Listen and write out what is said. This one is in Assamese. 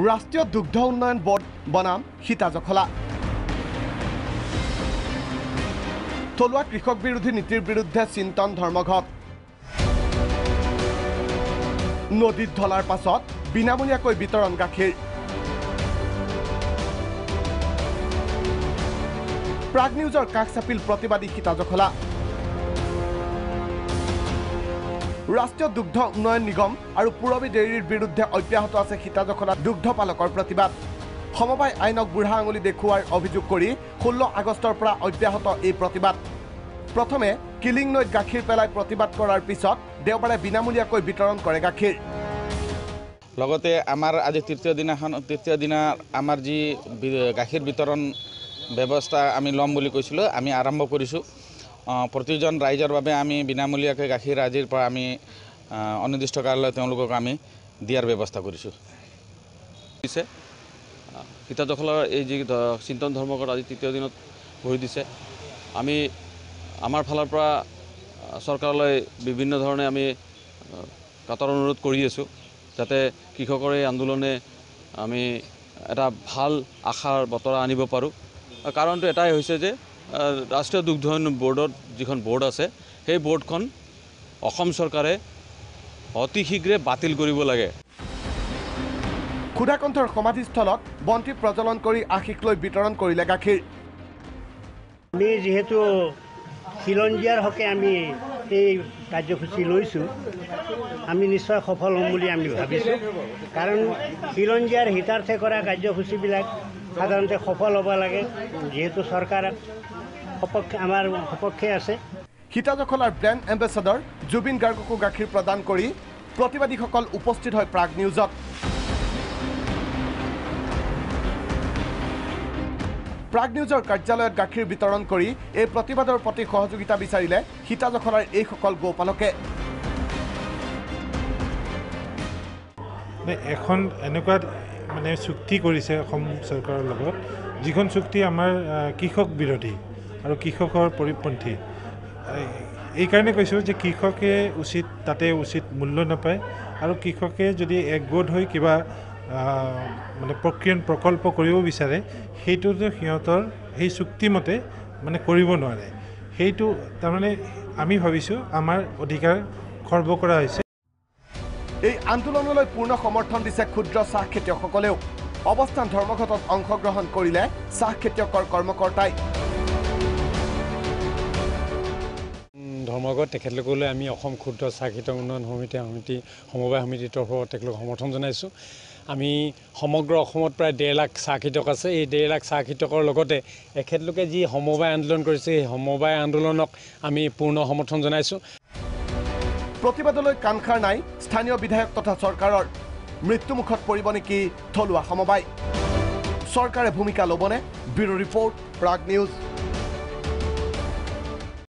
ৰাষ্ট্ৰীয় দুগ্ধ উন্নয়ন বোৰ্ড বনাম সীতাজখলা থলুৱা কৃষক বিৰোধী নীতিৰ বিৰুদ্ধে চিন্তন ধৰ্মঘট নদীত ঢলাৰ পাছত বিনামূলীয়াকৈ বিতৰণ গাখীৰ প্ৰাগ নিউজৰ কাষ চাপিল প্ৰতিবাদী সীতাজখলা ৰাষ্ট্ৰীয় দুগ্ধ উন্নয়ন নিগম আৰু পুৰবী ডেইৰীৰ বিৰুদ্ধে অব্যাহত আছে সীতাজখলা দুগ্ধ পালকৰ প্ৰতিবাদ সমবায় আইনক বুঢ়া আঙুলি দেখুৱাৰ অভিযোগ কৰি 16 আগষ্টৰ পৰা অব্যাহত এই প্ৰতিবাদ প্ৰথমে কিলিং নৈত গাখীৰ পেলাই প্ৰতিবাদ কৰাৰ পিছত দেওবাৰে বিনামূলীয়াকৈ বিতৰণ কৰে গাখীৰ লগতে আমাৰ আজি তৃতীয় দিনা আমাৰ যি গাখীৰ বিতৰণ ব্যৱস্থা আমি লম বুলি কৈছিলোঁ আমি আৰম্ভ কৰিছোঁ প্ৰতিজন ৰাইজৰ বাবে আমি বিনামূলীয়াকৈ গাখীৰ আজিৰ পৰা আমি অনিৰ্দিষ্ট কাললৈ তেওঁলোকক আমি দিয়াৰ ব্যৱস্থা কৰিছোঁ সীতাজখলাৰ এই যি চিন্তন ধৰ্মঘট আজি তৃতীয় দিনত ভৰি দিছে আমি আমাৰ ফালৰ পৰা চৰকাৰলৈ বিভিন্ন ধৰণে আমি কাতৰ অনুৰোধ কৰি আছোঁ যাতে কৃষকৰ এই আন্দোলনে আমি এটা ভাল আশাৰ বতৰা আনিব পাৰোঁ কাৰণটো এটাই হৈছে যে ৰাষ্ট্ৰীয় দুগ্ধ উন্নয়ন বোৰ্ডত যিখন বোৰ্ড আছে সেই বোৰ্ডখন অসম চৰকাৰে অতি শীঘ্ৰে বাতিল কৰিব লাগে ক্ষুধাকণ্ঠৰ সমাধিস্থলত বন্তি প্ৰজ্বলন কৰি আশীক লৈ বিতৰণ কৰিলে গাখীৰ আমি যেহেতু খিলঞ্জীয়াৰ হকে আমি এই কাৰ্যসূচী লৈছোঁ আমি নিশ্চয় সফল হ'ম বুলি আমি ভাবিছোঁ কাৰণ খিলঞ্জীয়াৰ হিতাৰ্থে কৰা কাৰ্যসূচীবিলাক সাধাৰণতে সফল হ'ব লাগে যেহেতু চৰকাৰ আমাৰ সপক্ষে আছে সীতাজখলাৰ ব্ৰেণ্ড এম্বেচাডৰ জুবিন গাৰ্গকো গাখীৰ প্ৰদান কৰি প্ৰতিবাদীসকল উপস্থিত হয় প্ৰাগ নিউজত প্ৰাগ নিউজৰ কাৰ্যালয়ত গাখীৰ বিতৰণ কৰি এই প্ৰতিবাদৰ প্ৰতি সহযোগিতা বিচাৰিলে সীতাজখলাৰ এইসকল গোপালকে এখন এনেকুৱা মানে চুক্তি কৰিছে অসম চৰকাৰৰ লগত যিখন চুক্তি আমাৰ কৃষক বিৰোধী আৰু কৃষকৰ পৰিপন্থী এইকাৰণে কৈছোঁ যে কৃষকে উচিত মূল্য নাপায় আৰু কৃষকে যদি একগোট হৈ কিবা মানে প্ৰক্ৰিয়ন প্ৰকল্প কৰিব বিচাৰে সেইটোতো সিহঁতৰ সেই চুক্তিমতে মানে কৰিব নোৱাৰে সেইটো তাৰমানে আমি ভাবিছোঁ আমাৰ অধিকাৰ খৰ্ব কৰা হৈছে এই আন্দোলনলৈ পূৰ্ণ সমৰ্থন দিছে ক্ষুদ্ৰ চাহ খেতিয়কসকলেও অৱস্থান ধৰ্মঘটত অংশগ্ৰহণ কৰিলে চাহ খেতিয়কৰ কৰ্মকৰ্তাই ধৰ্মঘট তেখেতলোকলৈ আমি অসম ক্ষুদ্ৰ চাহ খেতিয়ক উন্নয়ন সমিতি সমবায় সমিতিৰ তৰফৰ তেখেতলোকক সমৰ্থন জনাইছোঁ আমি সমগ্ৰ অসমত প্ৰায় 1.5 লাখ চাহ খেতিয়ক আছে এই 1.5 লাখ চাহ খেতিয়কৰ লগতে এখেতলোকে যি সমবায় আন্দোলন কৰিছে সেই সমবায় আন্দোলনক আমি পূৰ্ণ সমৰ্থন জনাইছোঁ প্ৰতিবাদলৈ কাণখাৰ নাই স্থানীয় বিধায়ক তথা চৰকাৰৰ মৃত্যুমুখত পৰিব নেকি থলুৱা সমবায় চৰকাৰে ভূমিকা ল'বনে ব্যুৰো ৰিপৰ্ট প্ৰাগ নিউজ